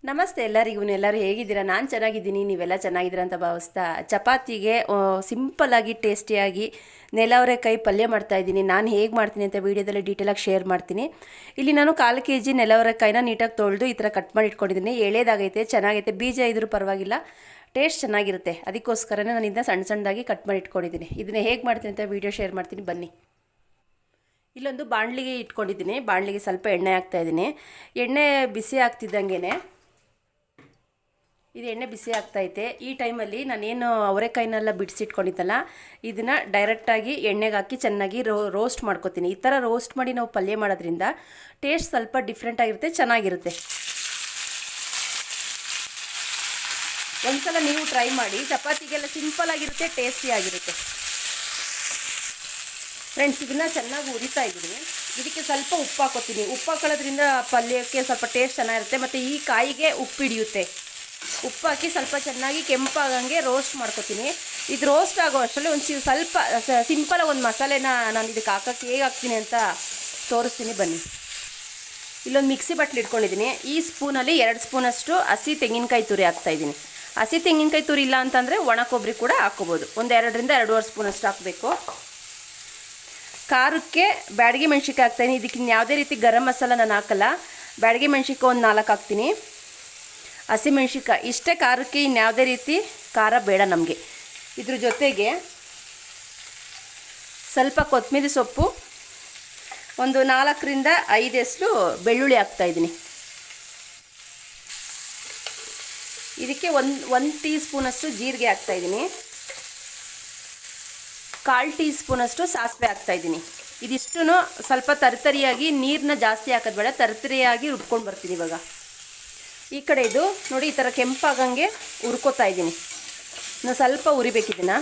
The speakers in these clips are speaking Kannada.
ನಮಸ್ತೆ ಎಲ್ಲರಿಗೂ. ಎಲ್ಲರೂ ಹೇಗಿದ್ದೀರಾ? ನಾನು ಚೆನ್ನಾಗಿದ್ದೀನಿ, ನೀವೆಲ್ಲ ಚೆನ್ನಾಗಿದ್ದೀರಾ ಅಂತ ಭಾವಿಸ್ತಾ ಚಪಾತಿಗೆ ಸಿಂಪಲ್ಲಾಗಿ ಟೇಸ್ಟಿಯಾಗಿ ನೆಲವರೆಕಾಯಿ ಪಲ್ಯ ಮಾಡ್ತಾಯಿದ್ದೀನಿ. ನಾನು ಹೇಗೆ ಮಾಡ್ತೀನಿ ಅಂತ ವೀಡಿಯೋದಲ್ಲಿ ಡೀಟೇಲಾಗಿ ಶೇರ್ ಮಾಡ್ತೀನಿ. ಇಲ್ಲಿ ನಾನು 1/4 kg ನೆಲವರೆಕಾಯಿನ ನೀಟಾಗಿ ತೊಳೆದು ಈ ಥರ ಕಟ್ ಮಾಡಿ ಇಟ್ಕೊಂಡಿದ್ದೀನಿ. ಎಳೆದಾಗೈತೆ, ಚೆನ್ನಾಗೈತೆ, ಬೀಜ ಇದ್ರೂ ಪರವಾಗಿಲ್ಲ, ಟೇಸ್ಟ್ ಚೆನ್ನಾಗಿರುತ್ತೆ. ಅದಕ್ಕೋಸ್ಕರನೇ ನಾನು ಇದನ್ನ ಸಣ್ಣ ಸಣ್ಣದಾಗಿ ಕಟ್ ಮಾಡಿ ಇಟ್ಕೊಂಡಿದ್ದೀನಿ. ಇದನ್ನ ಹೇಗೆ ಮಾಡ್ತೀನಿ ಅಂತ ವೀಡಿಯೋ ಶೇರ್ ಮಾಡ್ತೀನಿ, ಬನ್ನಿ. ಇಲ್ಲೊಂದು ಬಾಣಲಿಗೆ ಇಟ್ಕೊಂಡಿದ್ದೀನಿ. ಬಾಣಲಿಗೆ ಸ್ವಲ್ಪ ಎಣ್ಣೆ ಹಾಕ್ತಾಯಿದ್ದೀನಿ. ಎಣ್ಣೆ ಬಿಸಿ ಆಗ್ತಿದ್ದಂಗೆ ಇದು ಎಣ್ಣೆ ಬಿಸಿ ಆಗ್ತೈತೆ. ಈ ಟೈಮಲ್ಲಿ ನಾನೇನು ಅವರೆಕಾಯಿನೆಲ್ಲ ಬಿಡಿಸಿಟ್ಕೊಂಡಿದ್ದಲ್ಲ, ಇದನ್ನು ಡೈರೆಕ್ಟಾಗಿ ಎಣ್ಣೆಗೆ ಹಾಕಿ ಚೆನ್ನಾಗಿ ರೋಸ್ಟ್ ಮಾಡ್ಕೊತೀನಿ. ಈ ಥರ ರೋಸ್ಟ್ ಮಾಡಿ ನಾವು ಪಲ್ಯ ಮಾಡೋದ್ರಿಂದ ಟೇಸ್ಟ್ ಸ್ವಲ್ಪ ಡಿಫ್ರೆಂಟಾಗಿರುತ್ತೆ, ಚೆನ್ನಾಗಿರುತ್ತೆ. ಒಂದ್ಸಲ ನೀವು ಟ್ರೈ ಮಾಡಿ, ಚಪಾತಿಗೆಲ್ಲ ಸಿಂಪಲ್ಲಾಗಿರುತ್ತೆ, ಟೇಸ್ಟಿಯಾಗಿರುತ್ತೆ. ಫ್ರೆಂಡ್ಸ್, ಇದನ್ನು ಚೆನ್ನಾಗಿ ಹುರಿತಾ ಇದ್ದೀನಿ. ಇದಕ್ಕೆ ಸ್ವಲ್ಪ ಉಪ್ಪು ಹಾಕೋತೀನಿ. ಉಪ್ಪು ಹಾಕೊಳ್ಳೋದ್ರಿಂದ ಪಲ್ಯಕ್ಕೆ ಸ್ವಲ್ಪ ಟೇಸ್ಟ್ ಚೆನ್ನಾಗಿರುತ್ತೆ, ಮತ್ತು ಈ ಕಾಯಿಗೆ ಉಪ್ಪು ಹಿಡಿಯುತ್ತೆ. ಉಪ್ಪು ಹಾಕಿ ಸ್ವಲ್ಪ ಚೆನ್ನಾಗಿ ಕೆಂಪಾಗಂಗೆ ರೋಸ್ಟ್ ಮಾಡ್ಕೊತೀನಿ. ಇದು ರೋಸ್ಟ್ ಆಗೋ ಅಷ್ಟರಲ್ಲಿ ಸ್ವಲ್ಪ ಸಿಂಪಲಾಗಿ ಒಂದು ಮಸಾಲೆನ ನಾನು ಇದಕ್ಕೆ ಹಾಕೋಕ್ಕೆ ಹೇಗೆ ಹಾಕ್ತೀನಿ ಅಂತ ತೋರಿಸ್ತೀನಿ, ಬನ್ನಿ. ಇಲ್ಲೊಂದು ಮಿಕ್ಸಿ ಬಟ್ಲು ಇಟ್ಕೊಂಡಿದ್ದೀನಿ. ಈ ಸ್ಪೂನಲ್ಲಿ 2 ಸ್ಪೂನಷ್ಟು ಹಸಿ ತೆಂಗಿನಕಾಯಿ ತುರಿ ಹಾಕ್ತಾಯಿದ್ದೀನಿ. ಹಸಿ ತೆಂಗಿನಕಾಯಿ ತುರಿ ಇಲ್ಲ ಅಂತಂದರೆ ಒಣ ಕೊಬ್ಬರಿ ಕೂಡ ಹಾಕ್ಕೋಬೋದು. ಒಂದು 2ರಿಂದ 2.5 ಸ್ಪೂನಷ್ಟು ಹಾಕಬೇಕು. ಖಾರಕ್ಕೆ ಬ್ಯಾಡಗಿ ಮೆಣ್ಸಿನ್ಕಾಯಿ ಹಾಕ್ತಾಯಿದ್ದೀನಿ. ಇದಕ್ಕೆ ಯಾವುದೇ ರೀತಿ ಗರಂ ಮಸಾಲ ನಾನು ಹಾಕಲ್ಲ. ಬ್ಯಾಡಗಿ ಮೆಣ್ಸಿನ್ಕಾಯಿ ಒಂದು 4 ಹಾಕ್ತೀನಿ. ಹಸಿಮೆಣ್ಸಿನ್ಕಾಯಿ ಇಷ್ಟೇ ಖಾರಕ್ಕೆ, ಇನ್ಯಾವುದೇ ರೀತಿ ಖಾರ ಬೇಡ ನಮಗೆ. ಇದ್ರ ಜೊತೆಗೆ ಸ್ವಲ್ಪ ಕೊತ್ತಂಬರಿ ಸೊಪ್ಪು, ಒಂದು 4ರಿಂದ 5 ಎಸಳು ಬೆಳ್ಳುಳ್ಳಿ ಹಾಕ್ತಾಯಿದ್ದೀನಿ. ಇದಕ್ಕೆ ಒಂದು ಟೀ ಸ್ಪೂನಷ್ಟು ಜೀರಿಗೆ ಹಾಕ್ತಾಯಿದ್ದೀನಿ. 1/4 ಟೀ ಸ್ಪೂನಷ್ಟು ಸಾಸಿವೆ ಹಾಕ್ತಾಯಿದ್ದೀನಿ. ಇದಿಷ್ಟು ಸ್ವಲ್ಪ ತರಿತರಿಯಾಗಿ, ನೀರನ್ನ ಜಾಸ್ತಿ ಹಾಕೋದು ಬೇಡ, ತರಿತರಿಯಾಗಿ ರುಬ್ಕೊಂಡು ಬರ್ತೀನಿ ಇವಾಗ. ಈ ಕಡೆ ಇದು ನೋಡಿ, ಈ ಥರ ಕೆಂಪಾಗಂಗೆ ಹುರ್ಕೋತಾ ಇದ್ದೀನಿ. ನಾನು ಸ್ವಲ್ಪ ಹುರಿಬೇಕಿದ್ದೀನ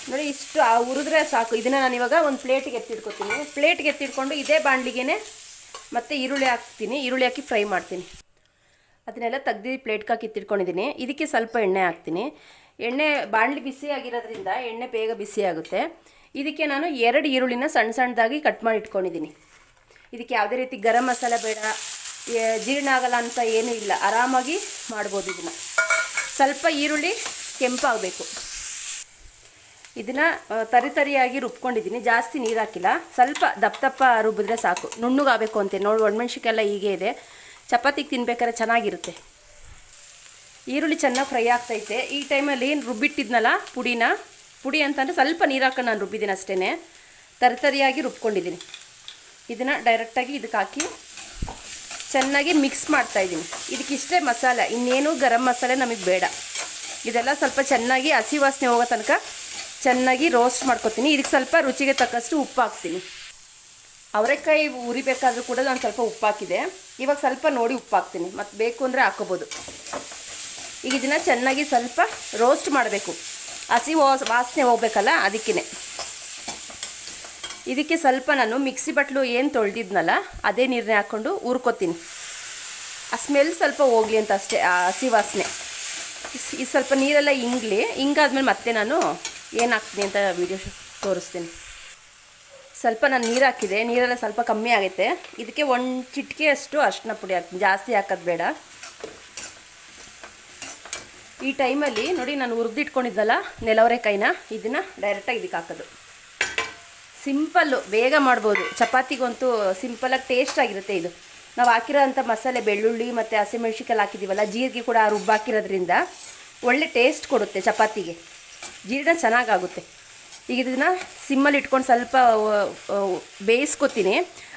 ನೋಡಿ, ಇಷ್ಟು ಹುರಿದ್ರೆ ಸಾಕು. ಇದನ್ನು ನಾನು ಇವಾಗ ಒಂದು ಪ್ಲೇಟಿಗೆ ಎತ್ತಿಟ್ಕೊತೀನಿ. ಪ್ಲೇಟಿಗೆ ಎತ್ತಿಟ್ಕೊಂಡು ಇದೇ ಬಾಣಲಿಗೆ ಮತ್ತು ಈರುಳ್ಳಿ ಹಾಕ್ತೀನಿ. ಈರುಳ್ಳಿ ಹಾಕಿ ಫ್ರೈ ಮಾಡ್ತೀನಿ. ಅದನ್ನೆಲ್ಲ ತೆಗ್ದು ಪ್ಲೇಟ್ಗೆ ಹಾಕಿ ಎತ್ತಿಟ್ಕೊಂಡಿದ್ದೀನಿ. ಇದಕ್ಕೆ ಸ್ವಲ್ಪ ಎಣ್ಣೆ ಹಾಕ್ತೀನಿ. ಎಣ್ಣೆ ಬಾಣಲಿ ಬಿಸಿ ಆಗಿರೋದ್ರಿಂದ ಎಣ್ಣೆ ಬೇಗ ಬಿಸಿ ಆಗುತ್ತೆ. ಇದಕ್ಕೆ ನಾನು 2 ಈರುಳ್ಳಿನ ಸಣ್ಣ ಸಣ್ಣದಾಗಿ ಕಟ್ ಮಾಡಿ ಇಟ್ಕೊಂಡಿದ್ದೀನಿ. ಇದಕ್ಕೆ ಯಾವುದೇ ರೀತಿ ಗರಂ ಮಸಾಲ ಬೇಡ, ಜೀರ್ಣ ಆಗಲ್ಲ ಅಂತ ಏನೂ ಇಲ್ಲ, ಆರಾಮಾಗಿ ಮಾಡ್ಬೋದು. ಇದನ್ನು ಸ್ವಲ್ಪ ಈರುಳ್ಳಿ ಕೆಂಪಾಗಬೇಕು. ಇದನ್ನು ತರಿತರಿಯಾಗಿ ರುಬ್ಕೊಂಡಿದ್ದೀನಿ, ಜಾಸ್ತಿ ನೀರು ಹಾಕಿಲ್ಲ. ಸ್ವಲ್ಪ ದಪ್ಪ ರುಬ್ಬಿದ್ರೆ ಸಾಕು, ನುಣ್ಣಗಾಗಬೇಕು ಅಂತೇಳಿ. ನೋಡಿ, ಒಣಮೆಣ್ಸಿನ್ಕಾಯೆಲ್ಲ ಹೀಗೆ ಇದೆ, ಚಪಾತಿಗೆ ತಿನ್ಬೇಕಾದ್ರೆ ಚೆನ್ನಾಗಿರುತ್ತೆ. ಈರುಳ್ಳಿ ಚೆನ್ನಾಗಿ ಫ್ರೈ ಆಗ್ತೈತೆ. ಈ ಟೈಮಲ್ಲಿ ರುಬ್ಬಿಟ್ಟಿದ್ನಲ್ಲ ಪುಡಿ ಅಂತಂದರೆ ಸ್ವಲ್ಪ ನೀರು ಹಾಕೊಂಡು ನಾನು ರುಬ್ಬಿದ್ದೀನಿ ಅಷ್ಟೇ. ತರಿತರಿಯಾಗಿ ರುಬ್ಕೊಂಡಿದ್ದೀನಿ. ಇದನ್ನು ಡೈರೆಕ್ಟಾಗಿ ಇದಕ್ಕೆ ಹಾಕಿ ಚೆನ್ನಾಗಿ ಮಿಕ್ಸ್ ಮಾಡ್ತಾಯಿದ್ದೀನಿ. ಇದಕ್ಕಿಷ್ಟೇ ಮಸಾಲೆ, ಇನ್ನೇನು ಗರಂ ಮಸಾಲೆ ನಮಗೆ ಬೇಡ. ಇದೆಲ್ಲ ಸ್ವಲ್ಪ ಚೆನ್ನಾಗಿ ಹಸಿ ವಾಸನೆ ಹೋಗೋ ತನಕ ಚೆನ್ನಾಗಿ ರೋಸ್ಟ್ ಮಾಡ್ಕೊತೀನಿ. ಇದಕ್ಕೆ ಸ್ವಲ್ಪ ರುಚಿಗೆ ತಕ್ಕಷ್ಟು ಉಪ್ಪು ಹಾಕ್ತೀನಿ. ಅವರೆಕಾಯಿ ಉರಿಬೇಕಾದ್ರೂ ಕೂಡ ನಾನು ಸ್ವಲ್ಪ ಉಪ್ಪು ಹಾಕಿದೆ. ಇವಾಗ ಸ್ವಲ್ಪ ನೋಡಿ ಉಪ್ಪು ಹಾಕ್ತೀನಿ, ಮತ್ತು ಬೇಕು ಅಂದರೆ ಹಾಕ್ಕೋಬೋದು. ಈಗ ಇದನ್ನು ಚೆನ್ನಾಗಿ ಸ್ವಲ್ಪ ರೋಸ್ಟ್ ಮಾಡಬೇಕು, ಹಸಿ ವಾಸನೆ ಹೋಗ್ಬೇಕಲ್ಲ, ಅದಕ್ಕೇ. ಇದಕ್ಕೆ ಸ್ವಲ್ಪ ನಾನು ಮಿಕ್ಸಿ ಬಟ್ಲು ಏನು ತೊಳೆದಿದ್ನಲ್ಲ ಅದೇ ನೀರನ್ನೇ ಹಾಕ್ಕೊಂಡು ಹುರ್ಕೋತೀನಿ. ಆ ಸ್ಮೆಲ್ ಸ್ವಲ್ಪ ಹೋಗಲಿ ಅಂತ ಅಷ್ಟೇ, ಆ ಹಸಿ ವಾಸನೆ. ಇದು ಸ್ವಲ್ಪ ನೀರೆಲ್ಲ ಹಿಂಗಾದ್ಮೇಲೆ ಮತ್ತೆ ನಾನು ಏನು ಹಾಕ್ತೀನಿ ಅಂತ ವೀಡಿಯೋ ತೋರಿಸ್ತೀನಿ. ಸ್ವಲ್ಪ ನಾನು ನೀರು ಹಾಕಿದೆ, ನೀರೆಲ್ಲ ಸ್ವಲ್ಪ ಕಮ್ಮಿ ಆಗೈತೆ. ಇದಕ್ಕೆ 1 ಚಿಟಿಕೆಯಷ್ಟು ಅರಿಶಿನ ಪುಡಿ ಹಾಕ್ತೀನಿ, ಜಾಸ್ತಿ ಹಾಕೋದು ಬೇಡ. ಈ ಟೈಮಲ್ಲಿ ನೋಡಿ, ನಾನು ಹುರಿದಿಟ್ಕೊಂಡಿದ್ದಲ್ಲ ನೆಲವರೆಕಾಯಿನ, ಇದನ್ನು ಡೈರೆಕ್ಟಾಗಿ ಇದಕ್ಕೆ ಹಾಕೋದು. ಸಿಂಪಲ್ಲು, ಬೇಗ ಮಾಡ್ಬೋದು. ಚಪಾತಿಗಂತೂ ಸಿಂಪಲಾಗಿ ಟೇಸ್ಟ್ ಆಗಿರುತ್ತೆ. ಇದು ನಾವು ಹಾಕಿರೋ ಅಂಥ ಮಸಾಲೆ, ಬೆಳ್ಳುಳ್ಳಿ ಮತ್ತು ಹಸಿಮೆಣ್ಸಿನ್ಕಾಯಿ ಹಾಕಿದ್ದೀವಲ್ಲ, ಜೀರಿಗೆ ಕೂಡ ರುಬ್ಬಾಕಿರೋದ್ರಿಂದ ಒಳ್ಳೆ ಟೇಸ್ಟ್ ಕೊಡುತ್ತೆ ಚಪಾತಿಗೆ, ಜೀರ್ಣ ಚೆನ್ನಾಗಾಗುತ್ತೆ. ಈಗ ಇದನ್ನು ಸಿಮ್ಮಲ್ಲಿ ಇಟ್ಕೊಂಡು ಸ್ವಲ್ಪ ಬೇಯಿಸ್ಕೊತೀನಿ.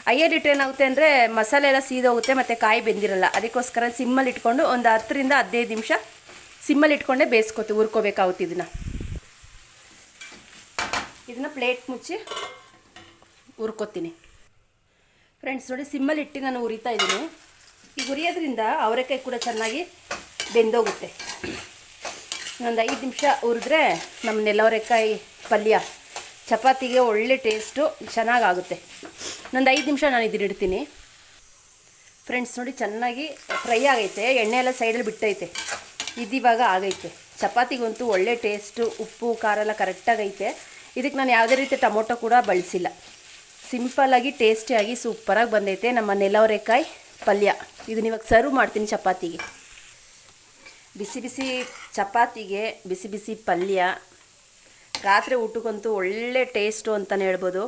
ಹೈಯಲ್ಲಿ ಇಟ್ಟರೆ ಏನಾಗುತ್ತೆ ಅಂದರೆ ಮಸಾಲೆ ಎಲ್ಲ ಸೀದೋಗುತ್ತೆ ಮತ್ತು ಕಾಯಿ ಬೆಂದಿರಲ್ಲ. ಅದಕ್ಕೋಸ್ಕರ ಸಿಮ್ಮಲ್ಲಿ ಇಟ್ಕೊಂಡು ಒಂದು 10ರಿಂದ 15 ನಿಮಿಷ ಸಿಮ್ಮಲ್ಲಿ ಇಟ್ಕೊಂಡೇ ಬೇಯಿಸ್ಕೊತೀವಿ, ಹುರ್ಕೋಬೇಕಾಗುತ್ತೆ. ಇದನ್ನು ಪ್ಲೇಟ್ ಮುಚ್ಚಿ ಹುರ್ಕೋತೀನಿ. ಫ್ರೆಂಡ್ಸ್ ನೋಡಿ, ಸಿಮ್ಮಲ್ಲಿ ಇಟ್ಟು ನಾನು ಹುರಿತಾ ಇದ್ದೀನಿ. ಈಗ ಹುರಿಯೋದ್ರಿಂದ ಅವರೆಕಾಯಿ ಕೂಡ ಚೆನ್ನಾಗಿ ಬೆಂದೋಗುತ್ತೆ. ಒಂದು 5 ನಿಮಿಷ ಹುರಿದ್ರೆ ನಮ್ಮ ನೆಲವರೆಕಾಯಿ ಪಲ್ಯ ಚಪಾತಿಗೆ ಒಳ್ಳೆ ಟೇಸ್ಟು ಚೆನ್ನಾಗಾಗುತ್ತೆ. ಒಂದು 5 ನಿಮಿಷ ನಾನು ಇದನ್ನ ಇಡ್ತೀನಿ. ಫ್ರೆಂಡ್ಸ್ ನೋಡಿ, ಚೆನ್ನಾಗಿ ಫ್ರೈ ಆಗೈತೆ, ಎಣ್ಣೆ ಎಲ್ಲ ಸೈಡಲ್ಲಿ ಬಿಟ್ಟೈತೆ. ಇದಿವಾಗ ಆಗೈತೆ. ಚಪಾತಿಗಂತೂ ಒಳ್ಳೆ ಟೇಸ್ಟು, ಉಪ್ಪು ಖಾರ ಎಲ್ಲ ಕರೆಕ್ಟಾಗೈತೆ. ಇದಕ್ಕೆ ನಾನು ಯಾವುದೇ ರೀತಿ ಟೊಮೊಟೊ ಕೂಡ ಬಳಸಿಲ್ಲ. ಸಿಂಪಲ್ಲಾಗಿ ಟೇಸ್ಟಿಯಾಗಿ ಸೂಪರಾಗಿ ಬಂದೈತೆ ನಮ್ಮ ನೆಲವರೆಕಾಯಿ ಪಲ್ಯ. ಇದನ್ನ ಇವಾಗ ಸರ್ವ್ ಮಾಡ್ತೀನಿ ಚಪಾತಿಗೆ. ಬಿಸಿ ಬಿಸಿ ಚಪಾತಿಗೆ ಬಿಸಿ ಬಿಸಿ ಪಲ್ಯ ರಾತ್ರಿ ಊಟಕ್ಕಂತೂ ಒಳ್ಳೆ ಟೇಸ್ಟು ಅಂತಲೇ ಹೇಳ್ಬೋದು.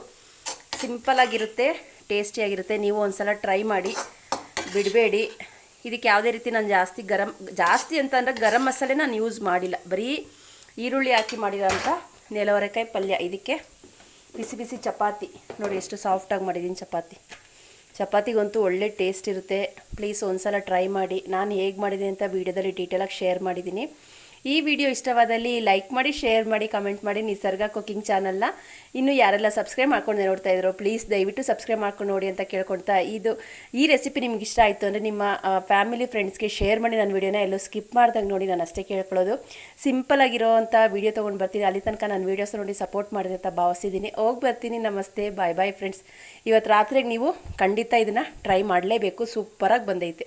ಸಿಂಪಲಾಗಿರುತ್ತೆ, ಟೇಸ್ಟಿಯಾಗಿರುತ್ತೆ. ನೀವು ಒಂದು ಸಲ ಟ್ರೈ ಮಾಡಿ, ಬಿಡಬೇಡಿ. ಇದಕ್ಕೆ ಯಾವುದೇ ರೀತಿ ನಾನು ಜಾಸ್ತಿ ಅಂತಂದರೆ ಗರಂ ಮಸಾಲೆ ನಾನು ಯೂಸ್ ಮಾಡಿಲ್ಲ. ಬರೀ ಈರುಳ್ಳಿ ಹಾಕಿ ಮಾಡಿರೋಂಥ ನೆಲವರೆಕಾಯಿ ಪಲ್ಯ. ಇದಕ್ಕೆ ಬಿಸಿ ಬಿಸಿ ಚಪಾತಿ ನೋಡಿ ಎಷ್ಟು ಸಾಫ್ಟಾಗಿ ಮಾಡಿದ್ದೀನಿ ಚಪಾತಿಗಂತೂ ಒಳ್ಳೆ ಟೇಸ್ಟ್ ಇರುತ್ತೆ. ಪ್ಲೀಸ್ ಒಂದು ಸಲ ಟ್ರೈ ಮಾಡಿ. ನಾನು ಹೇಗೆ ಮಾಡಿದ್ದೀನಿ ಅಂತ ವೀಡಿಯೋದಲ್ಲಿ ಡೀಟೇಲಾಗಿ ಶೇರ್ ಮಾಡಿದ್ದೀನಿ. ಈ ವಿಡಿಯೋ ಇಷ್ಟವಾದಲ್ಲಿ ಲೈಕ್ ಮಾಡಿ, ಶೇರ್ ಮಾಡಿ, ಕಮೆಂಟ್ ಮಾಡಿ. ನಿಸರ್ಗ ಕುಕಿಂಗ್ ಚಾನಲ್ನ ಇನ್ನೂ ಯಾರೆಲ್ಲ ಸಬ್ಸ್ಕ್ರೈಬ್ ಮಾಡ್ಕೊಂಡು ನೋಡ್ತಾ ಇದ್ರು ಪ್ಲೀಸ್ ದಯವಿಟ್ಟು ಸಬ್ಸ್ಕ್ರೈಬ್ ಮಾಡ್ಕೊಂಡು ನೋಡಿ ಅಂತ ಕೇಳ್ಕೊಳ್ತಾ, ಈ ರೆಸಿಪಿ ನಿಮ್ಗೆ ಇಷ್ಟ ಆಯಿತು ಅಂದರೆ ನಿಮ್ಮ ಫ್ಯಾಮಿಲಿ ಫ್ರೆಂಡ್ಸ್ಗೆ ಶೇರ್ ಮಾಡಿ. ನನ್ನ ವೀಡಿಯೋನ ಎಲ್ಲೋ ಸ್ಕಿಪ್ ಮಾಡ್ದಂಗೆ ನೋಡಿ, ನಾನು ಅಷ್ಟೇ ಕೇಳ್ಕೊಳ್ಳೋದು. ಸಿಂಪಲಾಗಿರೋವಂಥ ವೀಡಿಯೋ ತೊಗೊಂಡು ಬರ್ತೀನಿ. ಅಲ್ಲಿ ತನಕ ನನ್ನ ವೀಡಿಯೋಸ್ ನೋಡಿ ಸಪೋರ್ಟ್ ಮಾಡಿದೆ ಅಂತ ಭಾವಿಸಿದ್ದೀನಿ. ಹೋಗಿ ಬರ್ತೀನಿ. ನಮಸ್ತೆ, ಬಾಯ್ ಬಾಯ್ ಫ್ರೆಂಡ್ಸ್. ಇವತ್ತು ರಾತ್ರಿಗೆ ನೀವು ಖಂಡಿತ ಇದನ್ನು ಟ್ರೈ ಮಾಡಲೇಬೇಕು. ಸೂಪರಾಗಿ ಬಂದೈತೆ.